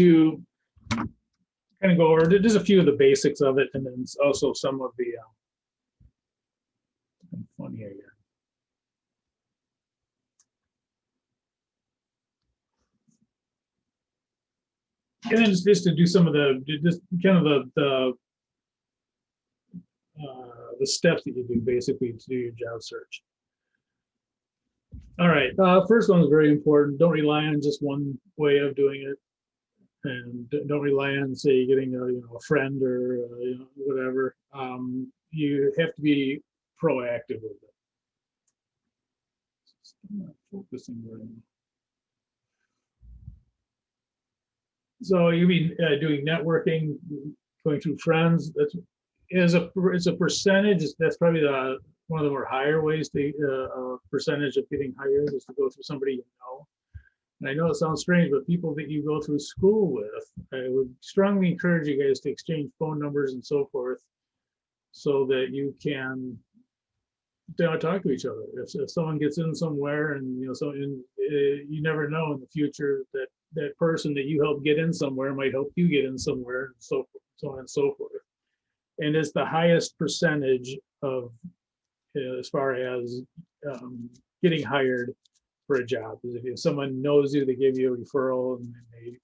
to kind of go over just a few of the basics of it, and then also some of the fun here. And then just to do some of the just kind of the steps that you do basically to do your job search. All right, first one is very important. Don't rely on just one way of doing it, and don't rely on, say, getting a friend or whatever. You have to be proactive with it. I'm not focusing very much. So you mean doing networking, going through friends? It's a percentage. That's probably one of the more higher ways to percentage of getting hired is to go through somebody you know. And I know it sounds strange, but people that you go through school with, I would strongly encourage you guys to exchange phone numbers and so forth, so that you can talk to each other. If someone gets in somewhere, and you never know in the future that that person that you help get in somewhere might help you get in somewhere, and so on and so forth. And it's the highest percentage of as far as getting hired for a job, is if someone knows you, they give you a referral, and they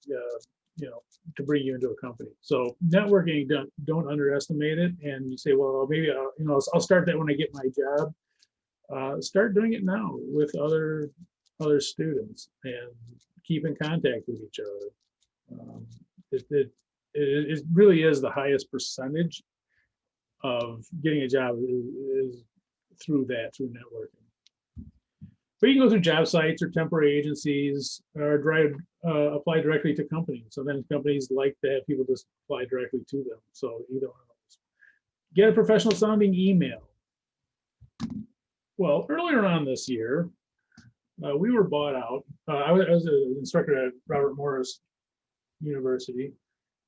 to bring you into a company. So networking, don't underestimate it. And you say, well, maybe I'll start that when I get my job. Start doing it now with other students, and keep in contact with each other. It really is the highest percentage of getting a job is through networking. But you can go through job sites or temporary agencies, or apply directly to companies. So then companies like to have people just apply directly to them. So either one of those. Get a professional sounding email. Well, earlier on this year, we were bought out. I was an instructor at Robert Morris University,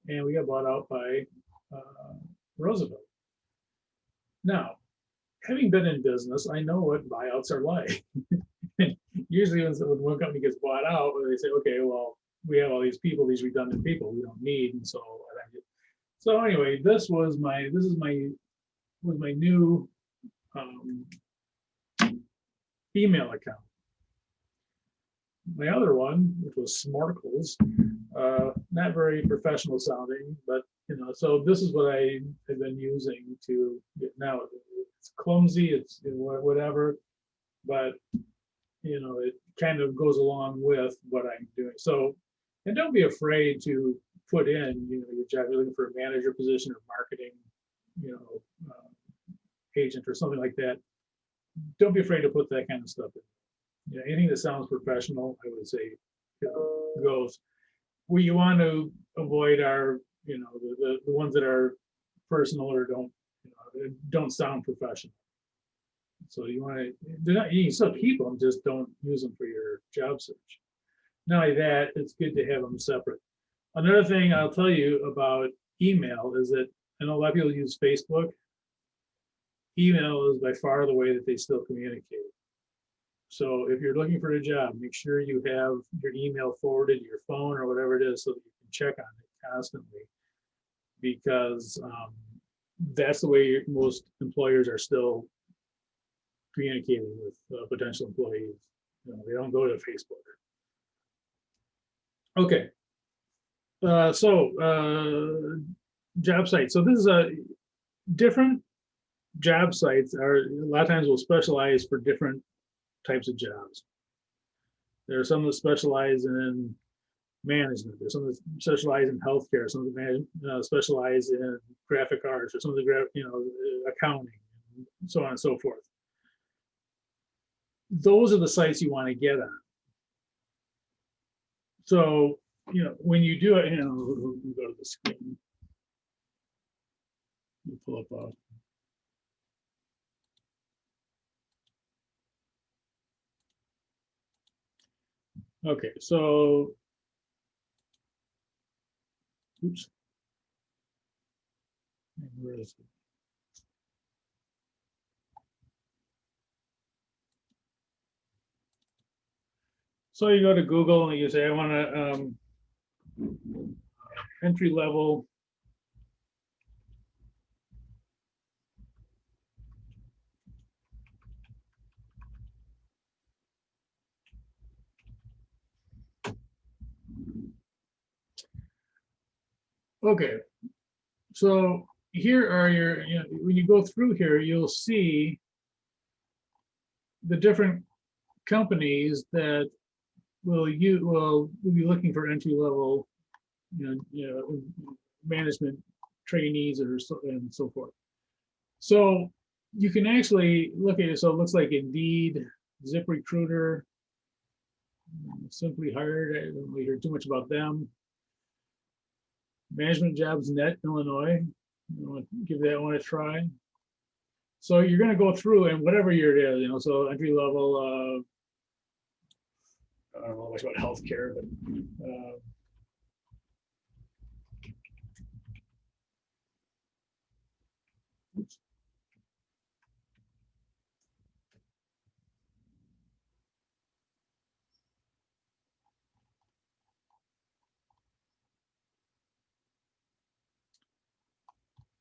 and we got bought out by Roosevelt. Now, having been in business, I know what buyouts are like. Usually when one company gets bought out, they say, okay, well, we have all these people, these redundant people we don't need. And so anyway, this was my new email account. My other one, which was Smarkles, not very professional sounding, but so this is what I have been using to get now. It's clumsy, it's whatever, but it kind of goes along with what I'm doing. So, and don't be afraid to put in, your job. You're looking for a manager position or marketing, agent or something like that. Don't be afraid to put that kind of stuff in. Anything that sounds professional, I would say, goes. What you want to avoid are, the ones that are personal or don't sound professional. So you want to, you can still keep them, just don't use them for your job search. Not only that, it's good to have them separate. Another thing I'll tell you about email is that I know a lot of people use Facebook. Email is by far the way that they still communicate. So if you're looking for a job, make sure you have your email forwarded to your phone or whatever it is, so that you can check on it constantly, because that's the way most employers are still communicating with potential employees. They don't go to Facebook. Okay. Job sites. So this is a different job sites are a lot of times will specialize for different types of jobs. There are some that specialize in management. There's some that specialize in healthcare. Some that specialize in graphic arts, or some of the accounting, and so on and so forth. Those are the sites you want to get on. So, when you do it, we'll go to the screen. We'll pull up okay, so, oops. Where is it? So you go to Google and you say, I want to Entry level. Okay, so here are your, when you go through here, you'll see the different companies that will be looking for entry level, management trainees or so and so forth. So you can actually look at it. So it looks like Indeed, ZipRecruiter, Simply Hired. I don't really hear too much about them. Management Jobs Net Illinois. Give that one a try. So you're going to go through and whatever year it is, so entry level. I don't know much about healthcare, but oops.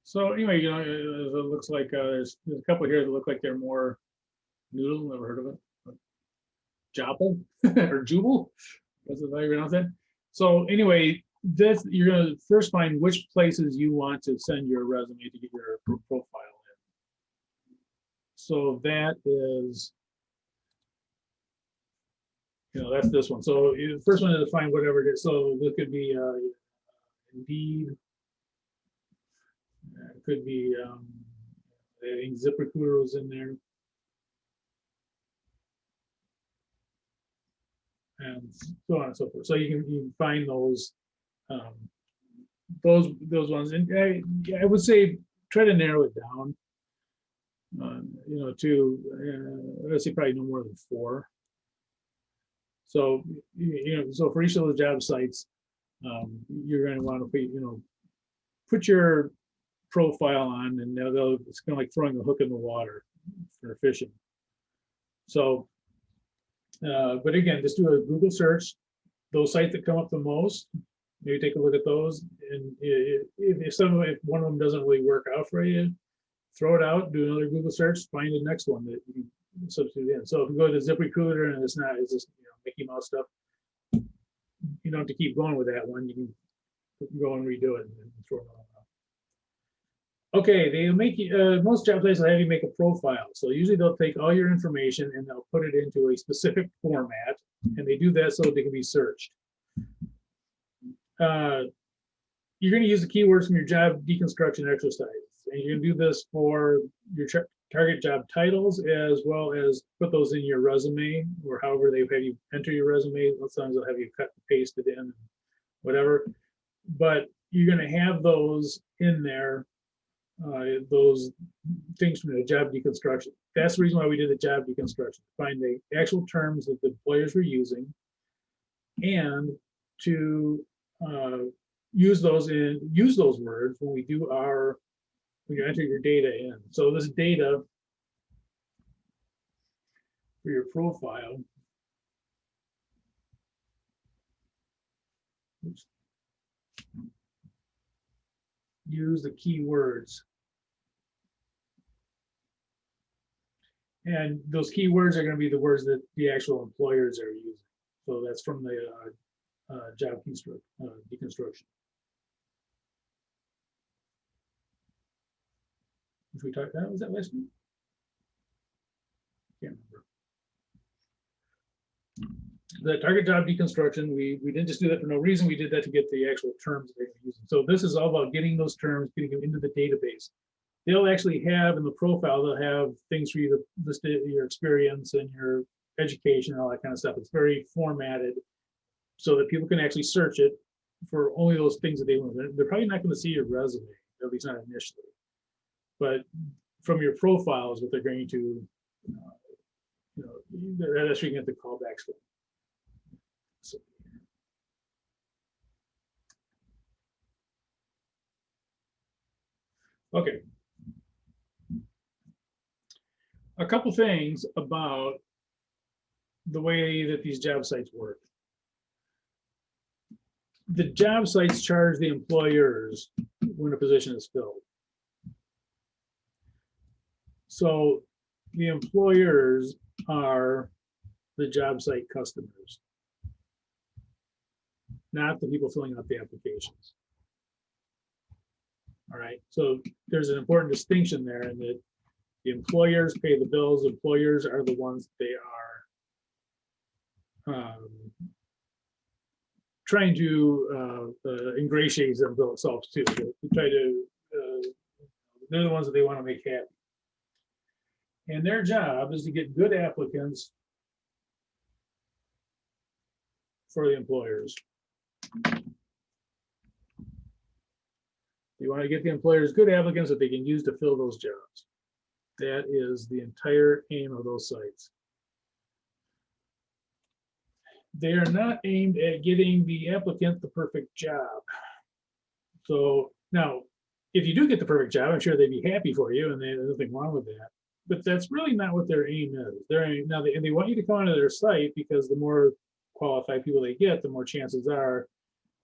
So anyway, it looks like there's a couple here that look like they're more noodle. Never heard of it. Jopple or Jubal. That's how you pronounce that. So anyway, this you're going to first find which places you want to send your resume to get your profile in. So that is, that's this one. So the first one is to find whatever it is. So this could be Indeed. It could be, I think ZipRecruiter was in there. And so on and so forth. So you can find those ones. And I would say try to narrow it down. To I'd say probably no more than 4. So so for each of those job sites, you're going to want to put your profile on, and it's kind of like throwing a hook in the water for fishing. So, but again, just do a Google search. Those sites that come up the most, maybe take a look at those. And if one of them doesn't really work out for you, throw it out, do another Google search, find the next one that you can substitute in. So if you go to ZipRecruiter and it's just Mickey Mouse stuff, you don't have to keep going with that one. You can go and redo it and throw it all out. Okay, they make most job places will have you make a profile. So usually they'll take all your information and they'll put it into a specific format, and they do that so they can be searched. You're going to use the keywords from your job deconstruction exercise, and you can do this for your target job titles as well as put those in your resume, or however they have you enter your resume. Sometimes they'll have you cut and paste it in, whatever. But you're going to have those in there, those things from the job deconstruction. That's the reason why we did the job deconstruction, find the actual terms that the employers were using, and to use those words when we do when you enter your data in. So this data for your profile, use the keywords. And those keywords are going to be the words that the actual employers are using. So that's from the job deconstruction, which we talked about. Was that last week? Can't remember. The target job deconstruction, we didn't just do that for no reason. We did that to get the actual terms they're using. So this is all about getting those terms, getting them into the database. They'll actually have in the profile, they'll have things for you to list your experience and your education and all that kind of stuff. It's very formatted so that people can actually search it for only those things that they want. They're probably not going to see your resume, at least not initially. But from your profile is what they're going to, that's where you can get the callbacks from. So, okay. A couple things about the way that these job sites work. the job sites charge the employers when a position is filled. So the employers are the job site customers, not the people filling out the applications. All right, so there's an important distinction there in that the employers pay the bills. Employers are the ones they are trying to ingratiate themselves to try to, they're the ones that they want to make happy. And their job is to get good applicants for the employers. You want to get the employers good applicants that they can use to fill those jobs. That is the entire aim of those sites. They are not aimed at getting the applicant the perfect job. So now, if you do get the perfect job, I'm sure they'd be happy for you, and there's nothing wrong with that. But that's really not what their aim is. Their aim, now, they want you to come onto their site because the more qualified people they get, the more chances are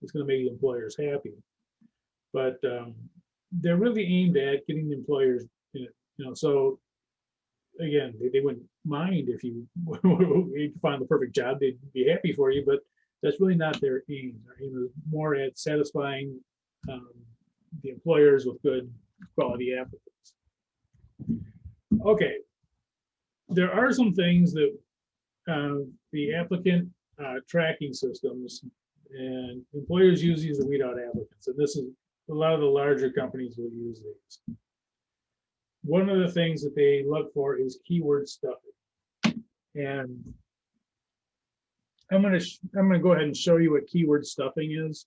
it's going to make the employers happy. But they're really aimed at getting the employers, so again, they wouldn't mind if you find the perfect job, they'd be happy for you, but that's really not their aim. Their aim is more at satisfying the employers with good quality applicants. Okay, there are some things that the applicant tracking systems and employers use these to weed out applicants, and this is a lot of the larger companies will use these. One of the things that they look for is keyword stuffing, and I'm going to go ahead and show you what keyword stuffing is.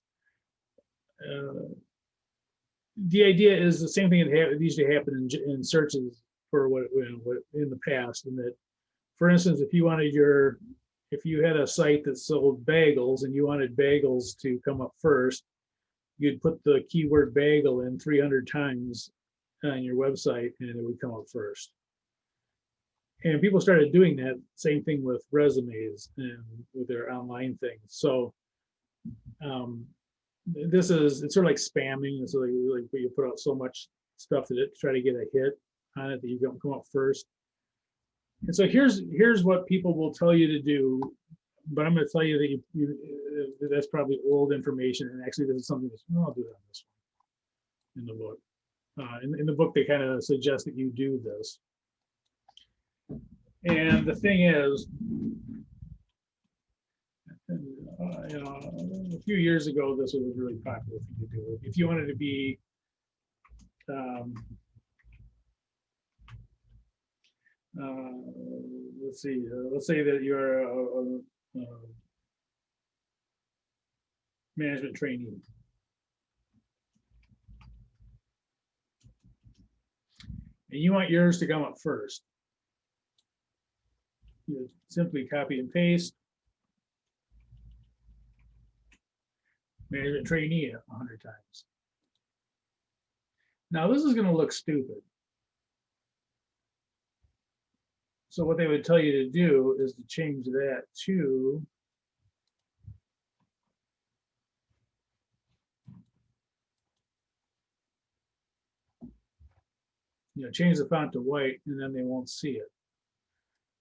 The idea is the same thing that usually happen in searches for what in the past, and that, for instance, if you had a site that sold bagels and you wanted bagels to come up first, you'd put the keyword bagel in 300 times on your website and it would come up first. And people started doing that, same thing with resumes and with their online things. So it's sort of like spamming. It's like where you put out so much stuff that it try to get a hit on it that you don't come up first. And so here's what people will tell you to do, but I'm going to tell you that that's probably old information, and actually this is something that's, I'll do that on this one in the book. In the book, they kind of suggest that you do this. And the thing is, a few years ago, this was a really popular thing to do. If you wanted to be let's say that you're a management trainee. And you want yours to come up first. You simply copy and paste management trainee 100 times. Now this is going to look stupid. So what they would tell you to do is to change that to change the font to white, and then they won't see it.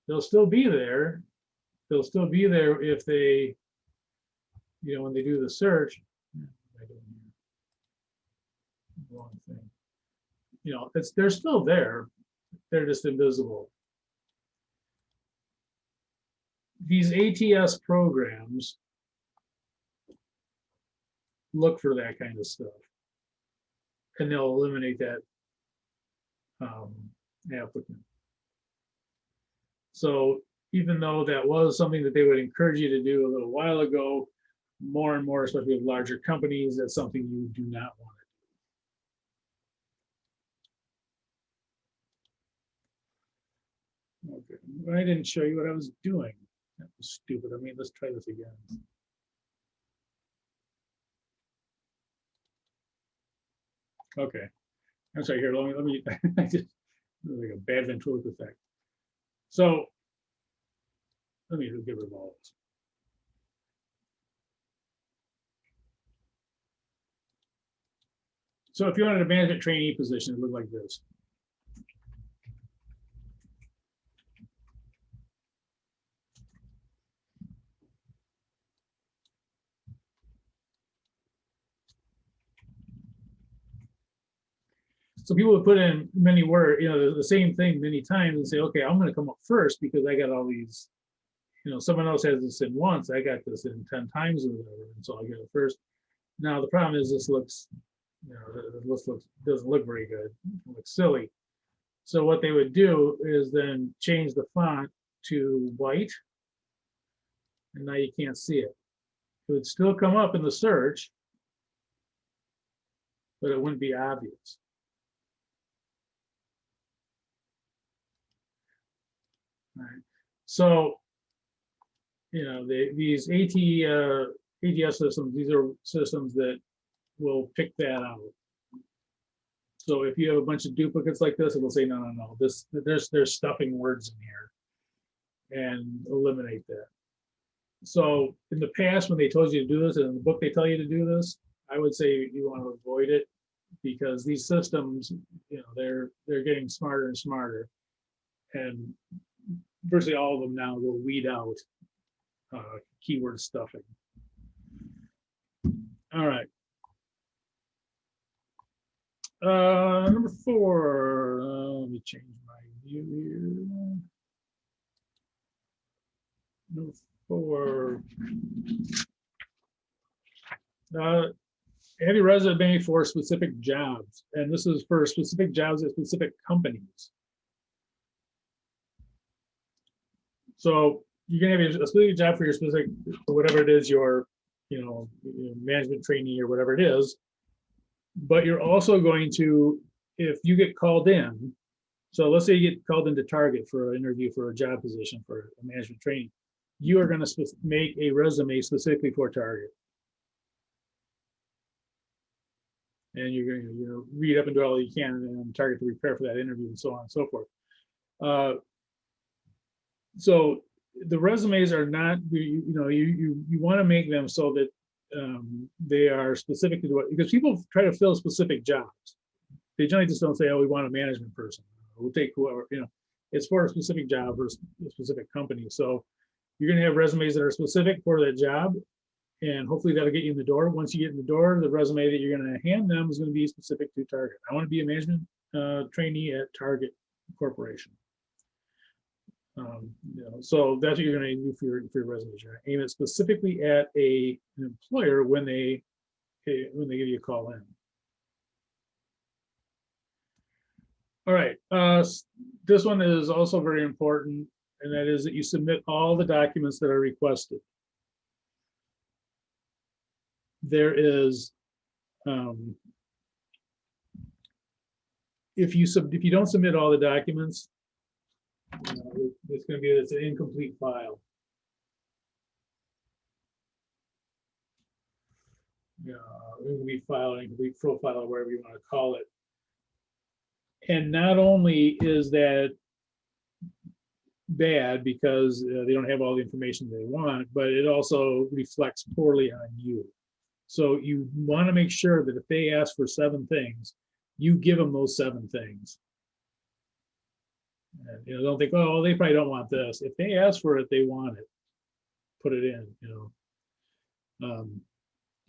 They'll still be there. They'll still be there if they, when they do the search. Wrong thing. They're still there. They're just invisible. These ATS programs look for that kind of stuff, and they'll eliminate that applicant. So even though that was something that they would encourage you to do a little while ago, more and more, especially with larger companies, that's something you do not want to do. Okay, I didn't show you what I was doing. That was stupid. I mean, let's try this again. Okay, I'm sorry. Here, let me. I just like a bad ventriloquist effect. So let me get rid of all this. So if you wanted a management trainee position, it looked like this. So people would put in many words, the same thing many times and say, okay, I'm going to come up first because I got all these, someone else has this in once, I got this in 10 times or whatever, and so I get it first. Now the problem is this looks, doesn't look very good. It looks silly. So what they would do is then change the font to white, and now you can't see it. It would still come up in the search, but it wouldn't be obvious. All right. So, these ATS systems, these are systems that will pick that out. So if you have a bunch of duplicates like this, it will say, no, there's stuffing words in here, and eliminate that. So in the past, when they told you to do this, and in the book they tell you to do this, I would say you want to avoid it, because these systems, they're getting smarter and smarter, and virtually all of them now will weed out keyword stuffing. All right. Number 4, let me change my view here. Number 4. Have your resume for specific jobs, and this is for specific jobs at specific companies. So you can have a specific job for your specific, whatever it is, your, management trainee or whatever it is. But you're also going to, if you get called in, so let's say you get called into Target for an interview for a job position for a management training, you are going to make a resume specifically for Target. And you're going to read up and do all you can and Target to prepare for that interview and so on and so forth. So the resumes are not, you want to make them so that they are specific to what, because people try to fill specific jobs. They generally just don't say, oh, we want a management person. We'll take whoever, it's for a specific job or a specific company. So you're going to have resumes that are specific for that job, and hopefully that'll get you in the door. Once you get in the door, the resume that you're going to hand them is going to be specific to Target. I want to be a management trainee at Target Corporation. So that's what you're going to do for your resume. You're going to aim it specifically at an employer when they give you a call in. All right, this one is also very important, and that is that you submit all the documents that are requested. There is, if you don't submit all the documents, it's going to be an incomplete file. Incomplete file, incomplete profile, or whatever you want to call it. And not only is that bad because they don't have all the information they want, but it also reflects poorly on you. So you want to make sure that if they ask for 7 things, you give them those 7 things. And, don't think, oh, they probably don't want this. If they ask for it, they want it. Put it in.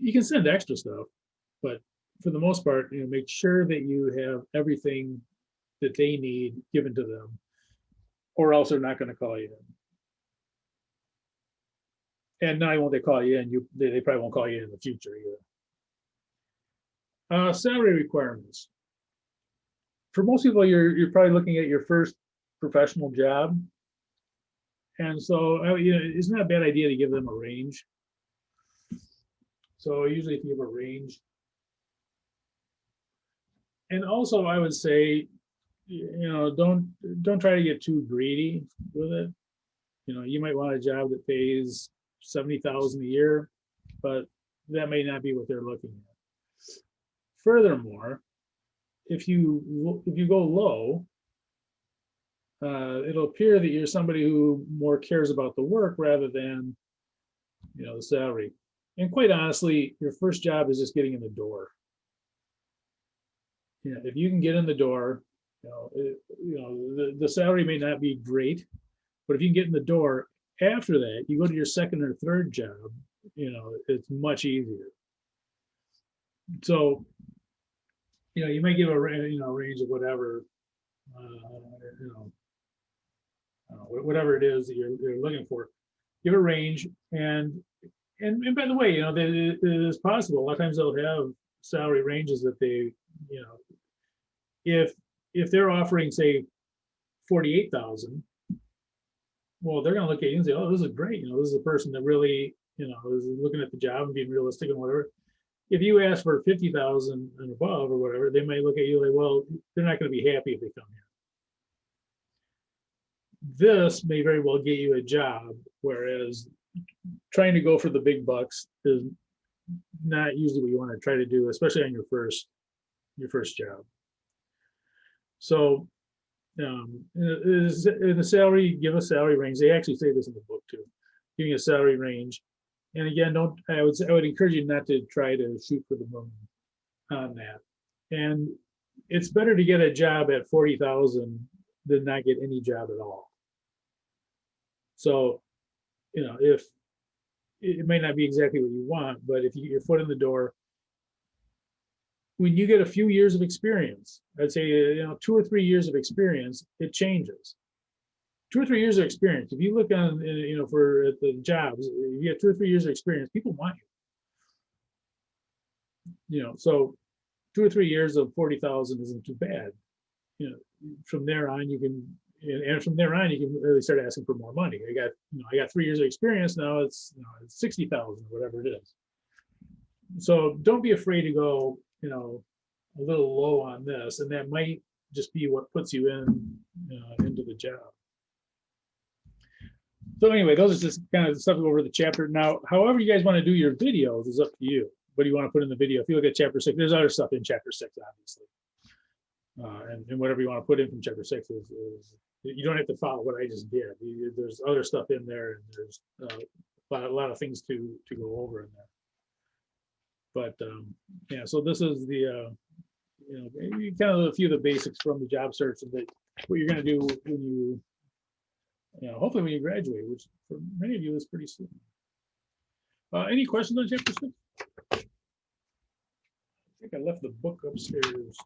You can send extra stuff, but for the most part, make sure that you have everything that they need given to them, or else they're not going to call you in. And not only won't they call you in, they probably won't call you in the future either. Salary requirements. For most people, you're probably looking at your first professional job, and so it's not a bad idea to give them a range. So usually, if you have a range, and also I would say, don't try to get too greedy with it. You might want a job that pays $70,000 a year, but that may not be what they're looking at. Furthermore, if you go low, it'll appear that you're somebody who more cares about the work rather than the salary. And quite honestly, your first job is just getting in the door. if you can get in the door, the salary may not be great, but if you can get in the door, after that, you go to your second or third job, it's much easier. So, you might give a range of whatever, whatever it is that you're looking for. Give a range, and by the way, it is possible. A lot of times they'll have salary ranges that they, if they're offering, say, 48,000, well, they're going to look at you and say, "Oh, this is great. This is a person that really, is looking at the job and being realistic and whatever." If you ask for 50,000 and above or whatever, they may look at you like, "Well, they're not going to be happy if they come here." This may very well get you a job, whereas trying to go for the big bucks is not usually what you want to try to do, especially on your first job. So, in the salary, give a salary range. They actually say this in the book too, giving a salary range. And again, I would encourage you not to try to shoot for the moon on that. And it's better to get a job at 40,000 than not get any job at all. So, if it may not be exactly what you want, but if you get your foot in the door, when you get a few years of experience, I'd say, 2 or 3 years of experience, it changes. 2 or 3 years of experience. If you look on, for the jobs, if you get 2 or 3 years of experience, people want you. So 2 or 3 years of 40,000 isn't too bad. From there on, you can really start asking for more money. I got 3 years of experience now. It's 60,000, whatever it is. So don't be afraid to go, a little low on this, and that might just be what puts you into the job. So anyway, those are just kind of stuff over the chapter. Now, however you guys want to do your videos is up to you. What do you want to put in the video? If you look at chapter 6, there's other stuff in chapter 6, obviously. And whatever you want to put in from chapter 6 is you don't have to follow what I just did. There's other stuff in there, and there's a lot of things to go over in there. But yeah, so this is the kind of a few of the basics from the job search, and what you're going to do when hopefully when you graduate, which for many of you is pretty soon. Any questions on chapter 6? I think I left the book upstairs.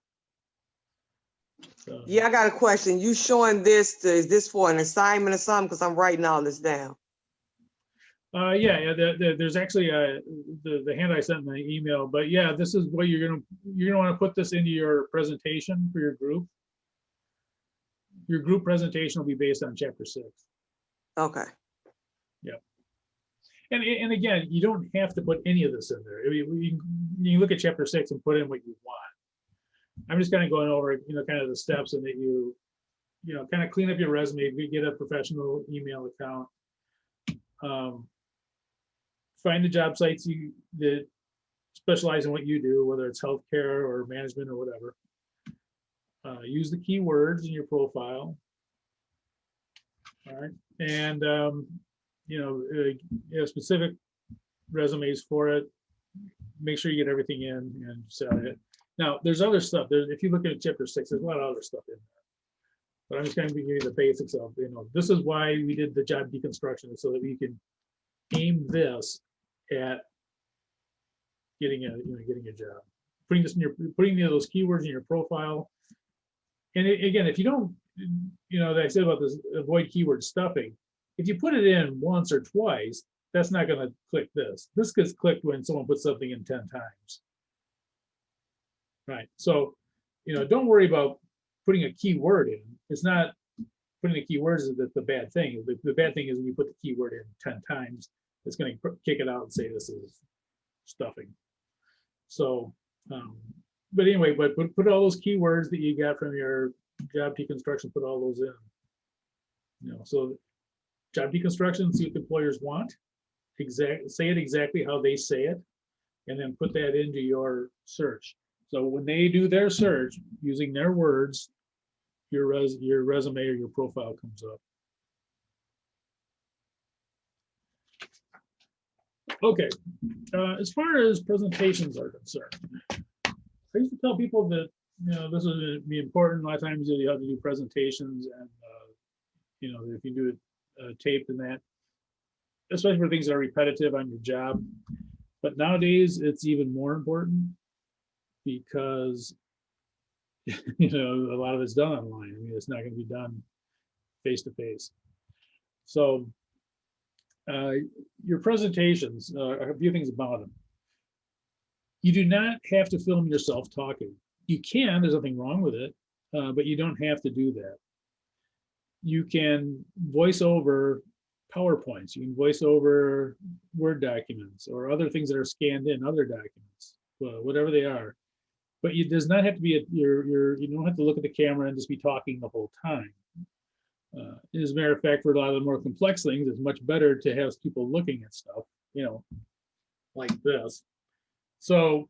Yeah, I got a question. You showing this? Is this for an assignment or something? Because I'm writing all this down. Yeah. There's actually the hand I sent in the email, but yeah, this is what you're gonna want to put this into your presentation for your group. Your group presentation will be based on chapter 6. Okay. Yeah. And again, you don't have to put any of this in there. I mean, you look at chapter 6 and put in what you want. I'm just kind of going over, kind of the steps, and that you kind of clean up your resume, get a professional email account, find the job sites that specialize in what you do, whether it's healthcare or management or whatever. Use the keywords in your profile. All right, and specific resumes for it. Make sure you get everything in and set it. Now, there's other stuff. If you look at chapter 6, there's a lot of other stuff in there. But I'm just going to give you the basics of, this is why we did the job deconstruction, so that we can aim this at getting a job. Putting those keywords in your profile. And again, if you don't, that I said about this, avoid keyword stuffing. If you put it in once or twice, that's not going to click this. This gets clicked when someone puts something in 10 times. Right. So, don't worry about putting a keyword in. It's not putting the keywords that's the bad thing. The bad thing is when you put the keyword in 10 times, it's going to kick it out and say this is stuffing. So, but anyway, put all those keywords that you got from your job deconstruction, put all those in. So job deconstruction, see what the employers want. Say it exactly how they say it, and then put that into your search. So when they do their search using their words, your resume or your profile comes up. Okay, as far as presentations are concerned, I used to tell people that this would be important. A lot of times you have to do presentations and, if you do it taped and that, especially for things that are repetitive on your job. But nowadays it's even more important because, a lot of it's done online. I mean, it's not going to be done face to face. So your presentations, a few things about them. You do not have to film yourself talking. You can, there's nothing wrong with it, but you don't have to do that. You can voice over PowerPoints, you can voice over Word documents or other things that are scanned in, other documents, whatever they are. But it does not have to be, you don't have to look at the camera and just be talking the whole time. As a matter of fact, for a lot of the more complex things, it's much better to have people looking at stuff, like this. So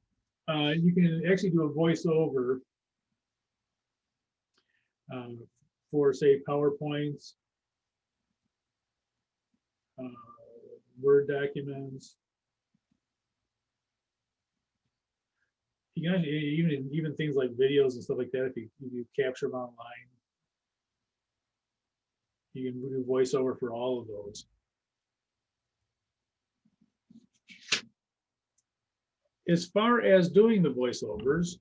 you can actually do a voiceover for, say, PowerPoints, Word documents. You can even things like videos and stuff like that. If you capture them online, you can do voiceover for all of those. As far as doing the voiceovers,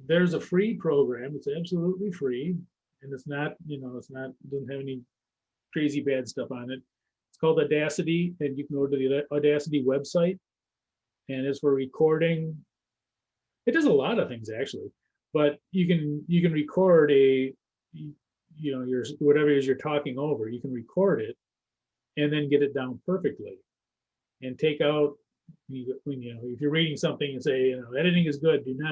there's a free program. It's absolutely free, and it's not, doesn't have any crazy bad stuff on it. It's called Audacity, and you can go to the Audacity website, and it's for recording. It does a lot of things actually, but you can record your whatever it is you're talking over. You can record it, and then get it down perfectly, and take out. If you're reading something and say, editing is good, you do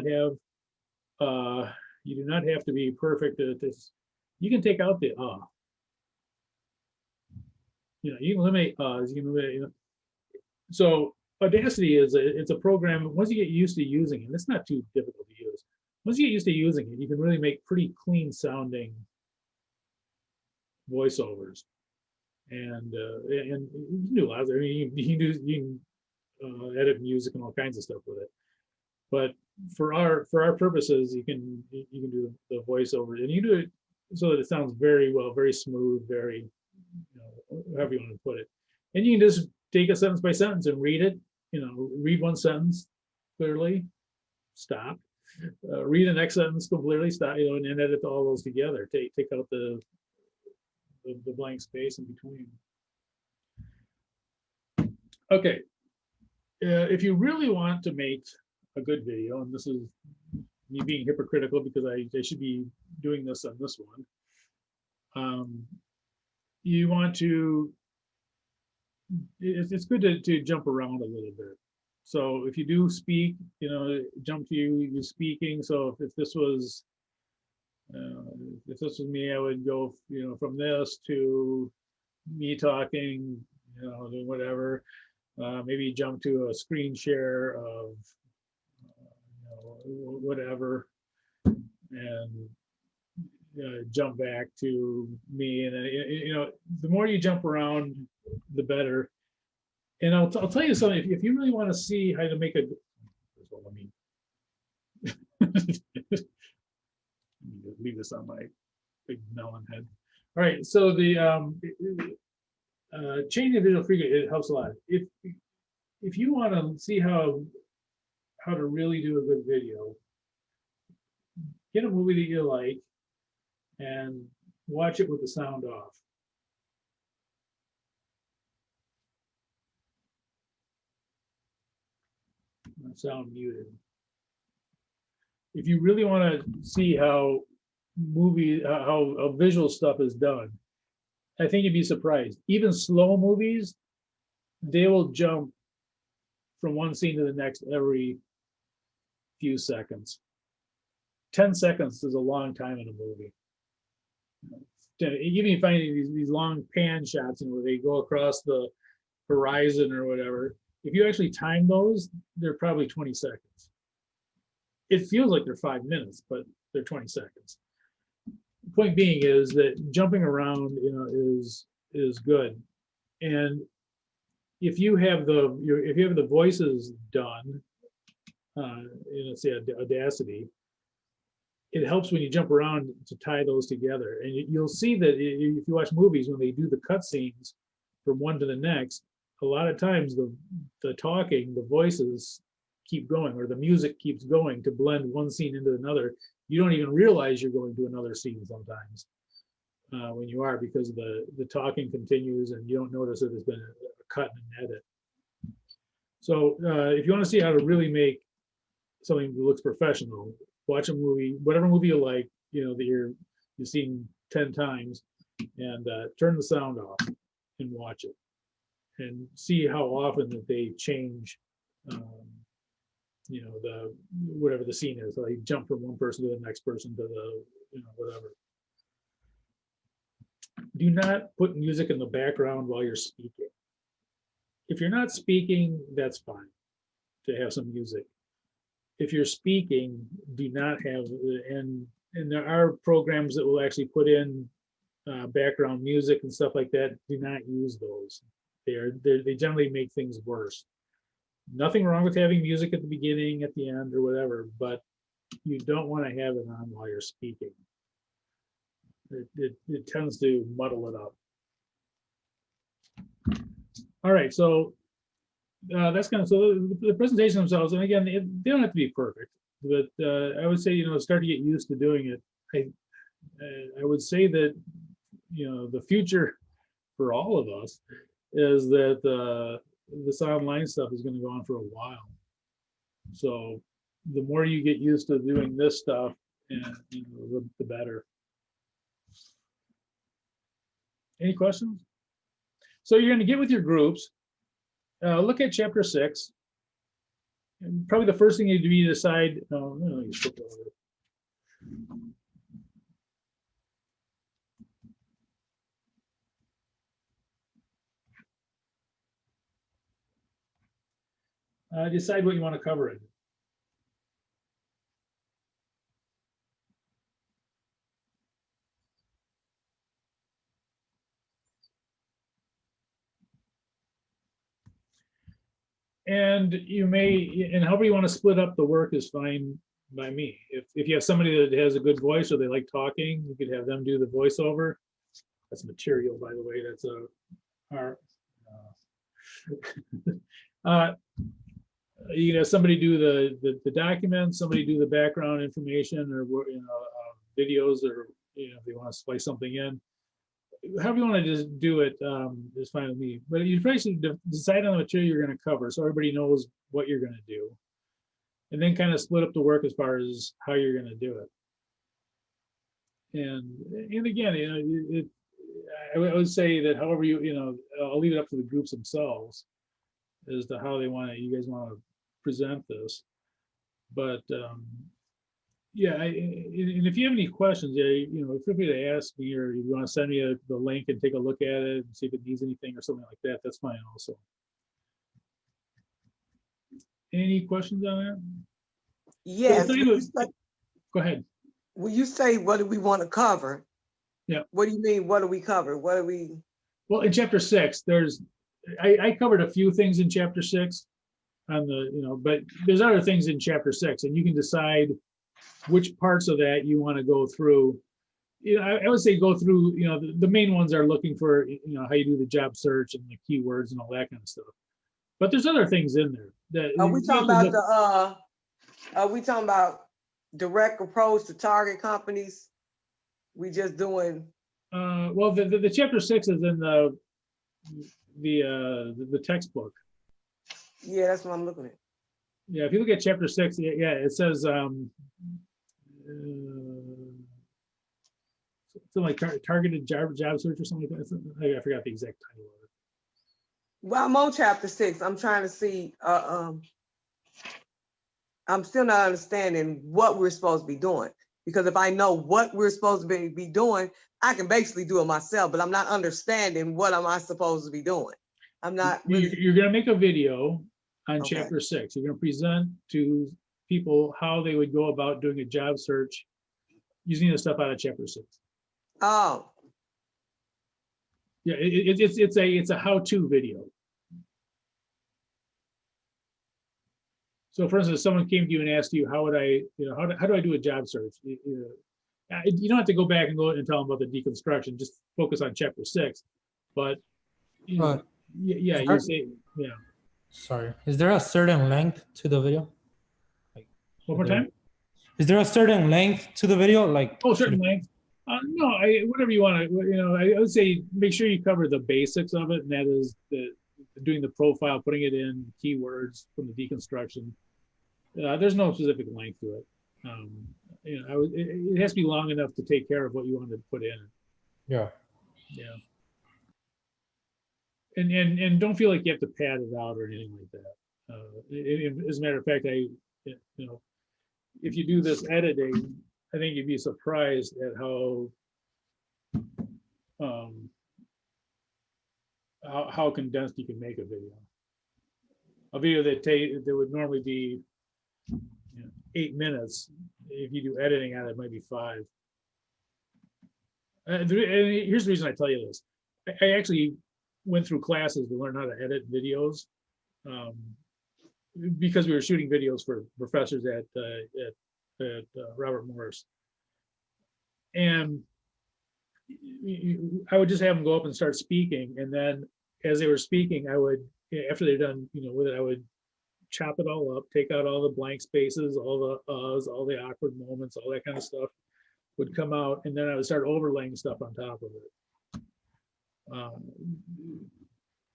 not have to be perfect at this. You can take out the you can eliminate you can eliminate, So Audacity it's a program. Once you get used to using it, it's not too difficult to use. Once you get used to using it, you can really make pretty clean sounding voiceovers, and you can do lots. I mean, you can edit music and all kinds of stuff with it. But for our purposes, you can do the voiceover, and you do it so that it sounds very well, very smooth, very, however you want to put it. And you can just take it sentence by sentence and read it. Read one sentence clearly, stop. Read the next sentence completely, stop. And edit all those together. Take out the blank space in between. Okay. If you really want to make a good video, and this is me being hypocritical because I should be doing this on this one. You want to, it's good to jump around a little bit. So if you do speak, jump to you speaking. So if this was me, I would go, from this to me talking, whatever. Maybe jump to a screen share of whatever, and jump back to me. And the more you jump around, the better. And I'll tell you something. If you really want to see how to make a, let me leave this on my big melon head. All right, so the changing the visual frequency, it helps a lot. If you want to see how to really do a good video, get a movie that you like and watch it with the sound off. Sound muted. If you really want to see how how visual stuff is done, I think you'd be surprised. Even slow movies, they will jump from one scene to the next every few seconds. 10 seconds is a long time in a movie. Even finding these long pan shots, where they go across the horizon or whatever. If you actually time those, they're probably 20 seconds. It feels like they're 5 minutes, but they're 20 seconds. The point being is that jumping around, is good. And if you have the voices done, say Audacity, it helps when you jump around to tie those together. And you'll see that if you watch movies, when they do the cut scenes from one to the next, a lot of times the talking, the voices keep going, or the music keeps going to blend one scene into another. You don't even realize you're going to another scene sometimes when you are, because the talking continues and you don't notice that there's been a cut and an edit. So if you want to see how to really make something that looks professional, watch a movie, whatever movie you like, that you've seen 10 times, and turn the sound off and watch it, and see how often that they change, the whatever the scene is. So you jump from one person to the next person to the, whatever. Do not put music in the background while you're speaking. If you're not speaking, that's fine to have some music. If you're speaking, do not have, and there are programs that will actually put in background music and stuff like that. Do not use those. They generally make things worse. Nothing wrong with having music at the beginning, at the end, or whatever, but you don't want to have it on while you're speaking. It tends to muddle it up. All right, so that's kind of, so the presentation themselves, and again, they don't have to be perfect, but I would say, start to get used to doing it. I would say that, the future for all of us is that this online stuff is going to go on for a while. So the more you get used to doing this stuff, and the better. Any questions? So you're going to get with your groups. Look at chapter 6. And probably the first thing you do, you decide. Oh, no, you skip over. Decide what you want to cover it. And you may, and however you want to split up the work is fine by me. If you have somebody that has a good voice or they like talking, you could have them do the voiceover. That's material, by the way. That's you can have somebody do the documents, somebody do the background information, or videos, or if they want to splice something in. However you want to just do it is fine with me. But you probably should decide on the material you're going to cover, so everybody knows what you're going to do, and then kind of split up the work as far as how you're going to do it. And again, I would say that however I'll leave it up to the groups themselves as to how you guys want to present this. But yeah, and if you have any questions, feel free to ask me, or if you want to send me the link and take a look at it and see if it needs anything or something like that. That's fine also. Any questions on that? Yes. Go ahead. When you say what do we want to cover? Yeah. What do you mean? What do we cover? What do we? Well, in chapter 6, I covered a few things in chapter 6 on but there's other things in chapter 6, and you can decide which parts of that you want to go through. I would say go through, the main ones are looking for, how you do the job search and the keywords and all that kind of stuff. But there's other things in there that Are we talking about are we talking about direct approach to target companies? We just doing well, the chapter 6 is in the textbook. Yeah, that's what I'm looking at. Yeah, if you look at chapter 6, yeah, it says something like targeted job search or something like that. I forgot the exact title of it. Well, I'm on chapter 6. I'm trying to see. I'm still not understanding what we're supposed to be doing, because if I know what we're supposed to be doing, I can basically do it myself. But I'm not understanding what am I supposed to be doing. I'm not really. You're going to make a video on Okay. chapter 6. You're going to present to people how they would go about doing a job search using the stuff out of chapter 6. Oh. Yeah, it's a how-to video. So for instance, someone came to you and asked you, how would I, how do I do a job search? You don't have to go back and go and tell them about the deconstruction, just focus on chapter 6. But, But yeah, is you there- say, yeah. sorry, is there a certain length to the video? Like, One more should there- time? Is there a certain length to the video? Like, Oh, should certain it- length. No, whatever you want to, I would say make sure you cover the basics of it, and that is doing the profile, putting it in, keywords from the deconstruction. There's no specific length to it. It has to be long enough to take care of what you wanted to put in. Yeah. Yeah. And don't feel like you have to pad it out or anything like that. As a matter of fact, if you do this editing, I think you'd be surprised at how condensed you can make a video. A video that would normally be 8 minutes. If you do editing on it, it might be 5. And here's the reason I tell you this. I actually went through classes to learn how to edit videos because we were shooting videos for professors at Robert Morris. And I would just have them go up and start speaking. And then as they were speaking, I would, after they're done, with it, I would chop it all up, take out all the blank spaces, all the uhs, all the awkward moments, all that kind of stuff would come out. And then I would start overlaying stuff on top of it.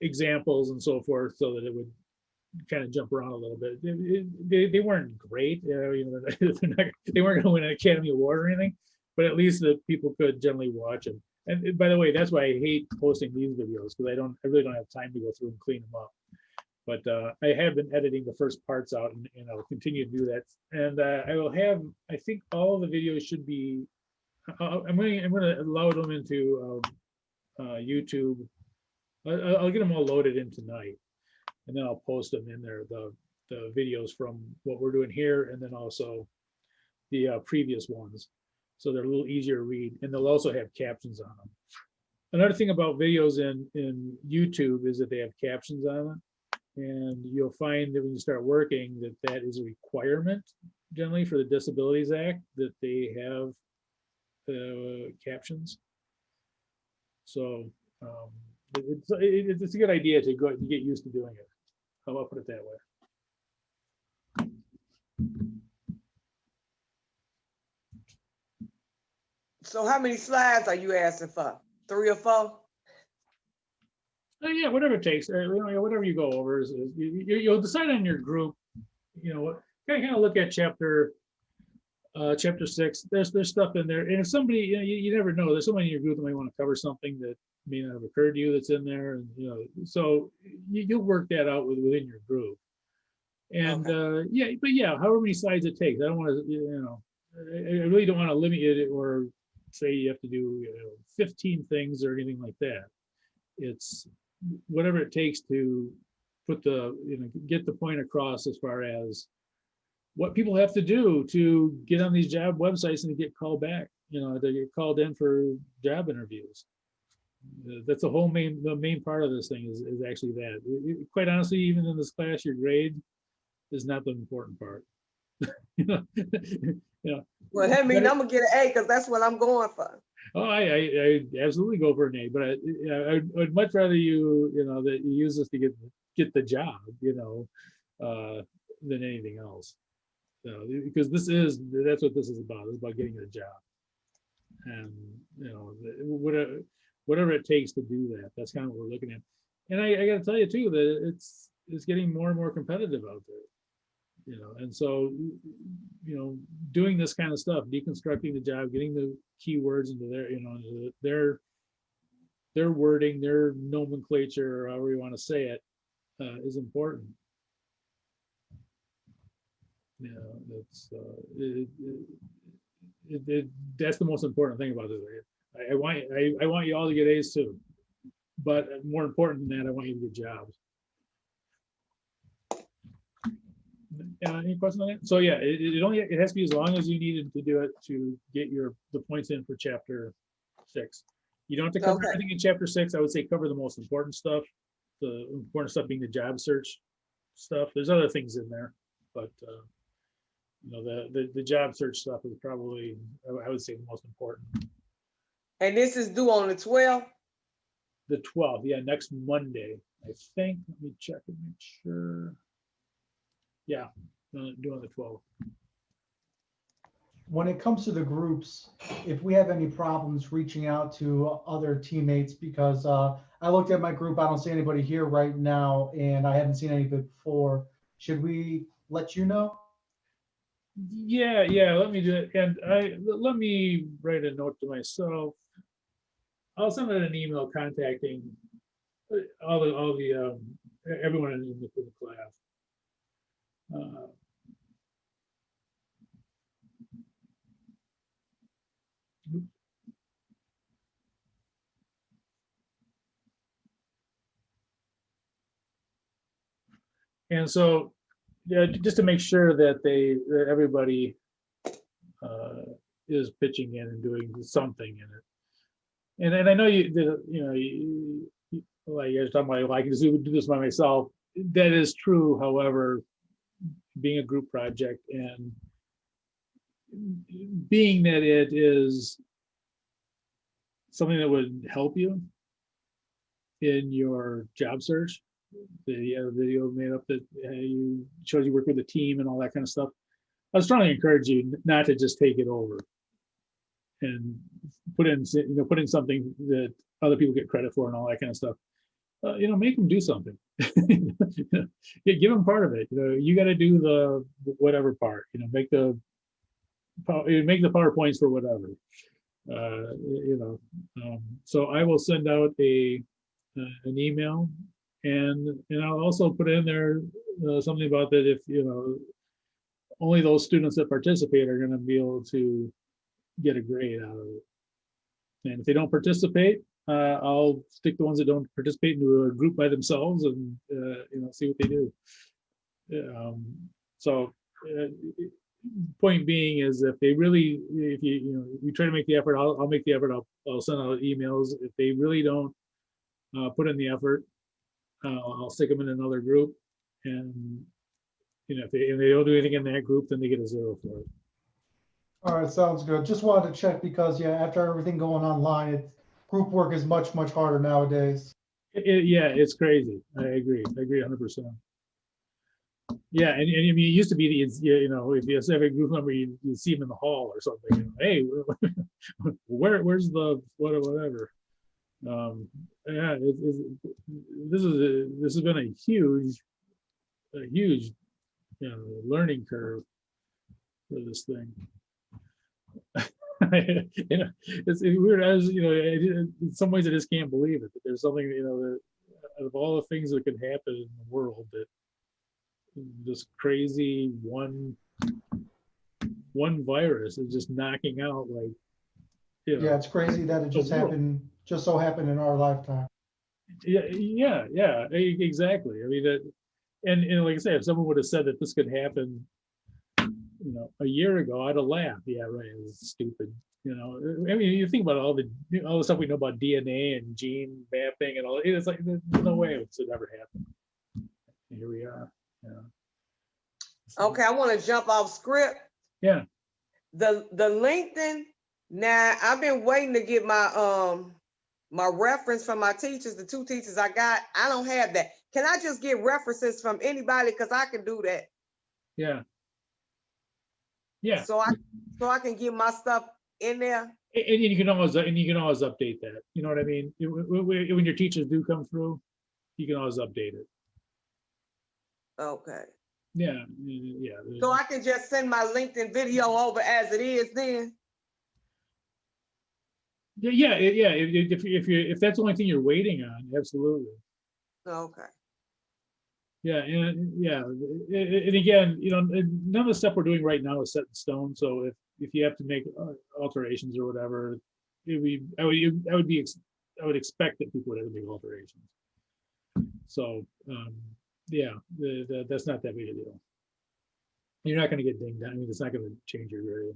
Examples and so forth, so that it would kind of jump around a little bit. They weren't great, they weren't going to win an Academy Award or anything, but at least that people could generally watch them. And by the way, that's why I hate posting these videos, because I really don't have time to go through and clean them up. But I have been editing the first parts out, and I'll continue to do that. And I will have, I think all of the videos should be. I'm going to load them into YouTube. I'll get them all loaded in tonight, and then I'll post them in there, the videos from what we're doing here, and then also the previous ones, so they're a little easier to read, and they'll also have captions on them. Another thing about videos in YouTube is that they have captions on them, and you'll find that when you start working that is a requirement generally for the Disabilities Act, that they have captions. So it's a good idea to go and get used to doing it. I'll put it that way. So how many slides are you asking for? 3 or 4? Yeah, whatever it takes. Whatever you go over is you'll decide on your group. Kind of look at chapter 6. There's stuff in there, and if somebody, you never know. There's somebody in your group that might want to cover something that may not have occurred to you that's in there, and so you'll work that out within your group. And okay. However many slides it takes. I don't want to, I really don't want to limit it or say you have to do 15 things or anything like that. It's whatever it takes to put get the point across as far as what people have to do to get on these job websites and to get called back, to get called in for job interviews. That's the main part of this thing is actually that. Quite honestly, even in this class, your grade is not the important part. Well, that means I'm gonna get an A because that's what I'm going for. Oh, I absolutely go for an A, but I would much rather that you use this to get the job, than anything else. Because that's what this is about. It's about getting a job, and whatever it takes to do that. That's kind of what we're looking at. And I got to tell you too that it's getting more and more competitive out there. And so doing this kind of stuff, deconstructing the job, getting the keywords into their wording, their nomenclature, or however you want to say it, is important. That's the most important thing about it. I want you all to get A's too, but more important than that, I want you to get jobs. Any questions on that? So yeah, it has to be as long as you needed to do it to get the points in for chapter 6. You don't have to cover everything in chapter 6. I would say cover the most important stuff. The important stuff being the job search stuff. There's other things in there, but you know, the job search stuff is probably, I would say, the most important. And this is due on the 12th? The 12th, yeah, next Monday, I think. Let me check and make sure. Yeah, doing the 12th. When it comes to the groups, if we have any problems reaching out to other teammates, because I looked at my group, I don't see anybody here right now, and I haven't seen anybody before. Should we let you know? Yeah, let me do it. And let me write a note to myself. I'll send out an email contacting all the everyone in the class. And so, yeah, just to make sure that everybody is pitching in and doing something in it. And I know you like you're talking about, I can just do this by myself. That is true. However, being a group project and being that it is something that would help you in your job search, the video made up that you shows you work with a team and all that kind of stuff. I strongly encourage you not to just take it over and put in something that other people get credit for and all that kind of stuff. Make them do something. Give them part of it. You got to do the whatever part. Make the PowerPoints for whatever. So I will send out an email, and I'll also put in there something about that if only those students that participate are going to be able to get a grade out of it. And if they don't participate, I'll stick the ones that don't participate into a group by themselves and see what they do. Point being is if you try to make the effort, I'll make the effort. I'll send out emails. If they really don't put in the effort, I'll stick them in another group, and if they don't do anything in that group, then they get a 0 for it. All right, sounds good. Just wanted to check because after everything going online, group work is much harder nowadays. It's crazy. I agree 100%. Yeah, and I mean, it used to be if you have a group member, you see them in the hall or something. Hey, where's the whatever? This has been a huge learning curve for this thing. It's weird, as in some ways I just can't believe it, that there's something that of all the things that could happen in the world, that this crazy one virus is just knocking out it's crazy that it just so happened in our lifetime. Exactly. I mean that, and like I say, if someone would have said that this could happen a year ago, I'd have laughed. Yeah, right, it's stupid. I mean, you think about all the stuff we know about DNA and gene mapping and all. It's like there's no way it would ever happen. Here we are. Okay, I want to jump off script. Yeah. The LinkedIn. Now I've been waiting to get my my reference from my teachers, the 2 teachers I got. I don't have that. Can I just get references from anybody? Because I can do that. Yeah. So I can get my stuff in there. And you can always update that. You know what I mean? When your teachers do come through, you can always update it. Okay. Yeah. So I can just send my LinkedIn video over as it is then. Yeah. If that's the only thing you're waiting on, absolutely. Okay. Yeah, and again, none of the stuff we're doing right now is set in stone. So if you have to make alterations or whatever, I would expect that people would have to make alterations. So that's not that big a deal. You're not going to get dinged down. I mean, it's not going to change your grade.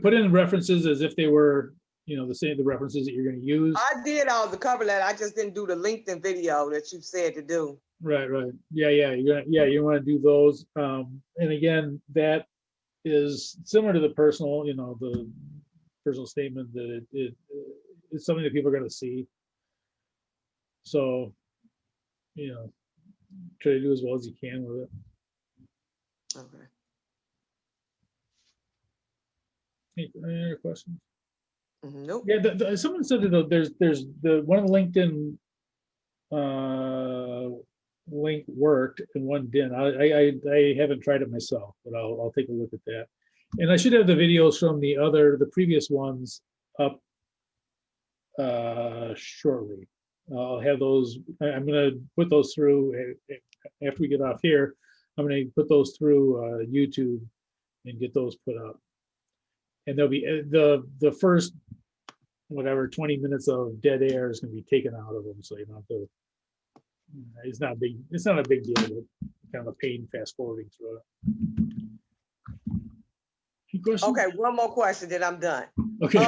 Put in references as if they were, the references that you're going to use. I did all the cover letter. I just didn't do the LinkedIn video that you said to do. Right, right. Yeah, you want to do those. And again, that is similar to the personal, the personal statement that it's something that people are going to see. So, try to do as well as you can with it. Okay. Any other questions? Nope. Yeah, someone said that there's the one of the LinkedIn link worked and one didn't. I haven't tried it myself, but I'll take a look at that. And I should have the videos from the previous ones up shortly. I'll have those. I'm gonna put those through after we get off here. I'm gonna put those through YouTube and get those put up. And there'll be the first whatever 20 minutes of dead air is gonna be taken out of them, so you don't have to. It's not a big deal, but kind of a pain fast forwarding through it. Any questions? Okay, one more question, then I'm done. Okay.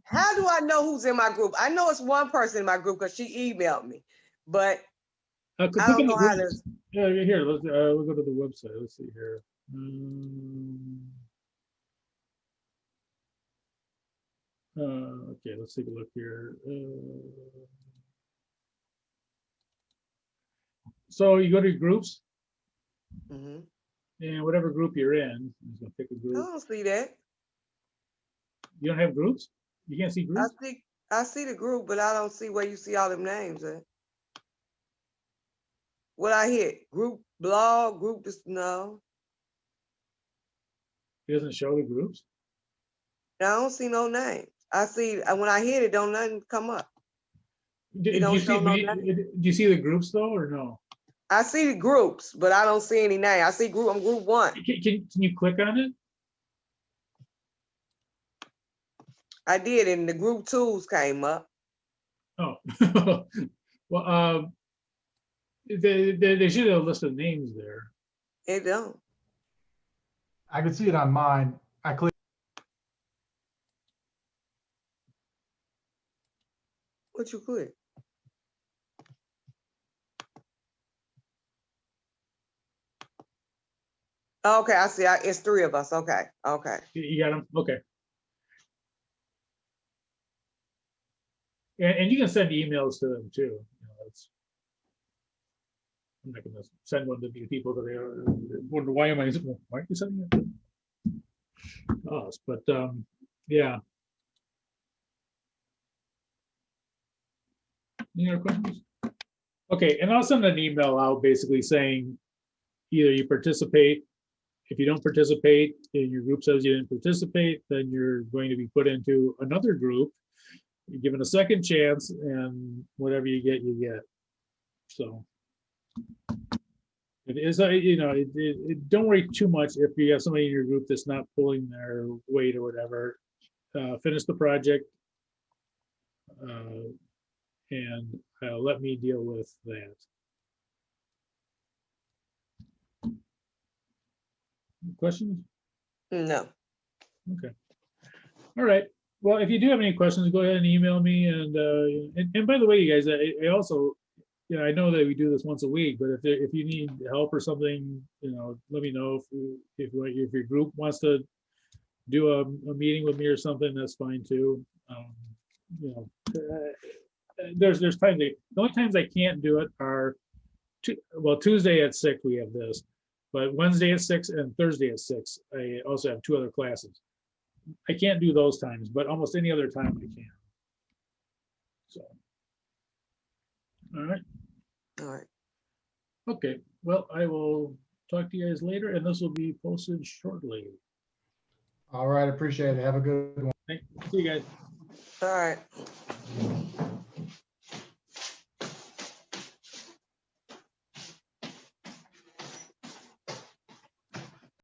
How do I know who's in my group? I know it's one person in my group because she emailed me, but I don't know how to. Yeah, here, we'll go to the website. Let's see here. Okay, let's take a look here. So you go to groups, Mhm. and whatever group you're in, I'm just gonna pick a I group. don't see that. You don't have groups? You can't see groups? I see the group, but I don't see where you see all them names at. What I hit? Group blog, group this no. It doesn't show the groups? I don't see no names. I see when I hit it, don't nothing come up. Do don't you show see no do you see the groups though, or no? I see the groups, but I don't see any name. I see I'm group one. Can you click on it? I did, and the group twos came up. Oh, well, they should have a list of names there. It don't. I can see it on mine. I click. What you click? Okay, I see. It's three of us. Okay, okay. You got them? Okay. And you can send emails to them too. I'm not going to send one to the people that are wonder why aren't you sending it to us? But yeah. Any other questions? Okay, and I'll send an email out basically saying either you participate. If you don't participate and your group says you didn't participate, then you're going to be put into another group. You're given a second chance, and whatever you get, you get. So it is, don't worry too much if you have somebody in your group that's not pulling their weight or whatever. Finish the project, and let me deal with that. Questions? No. Okay. All right. Well, if you do have any questions, go ahead and email me. And by the way, you guys, I also, I know that we do this once a week, but if you need help or something, let me know. If your group wants to do a meeting with me or something, that's fine too. There's times the only times I can't do it are Tuesday at 6 we have this, but Wednesday at 6 and Thursday at 6 I also have two other classes. I can't do those times, but almost any other time I can. So, all right. All right. Okay. Well, I will talk to you guys later, and this will be posted shortly. All right, appreciate it. Have a good one. See you guys. All right.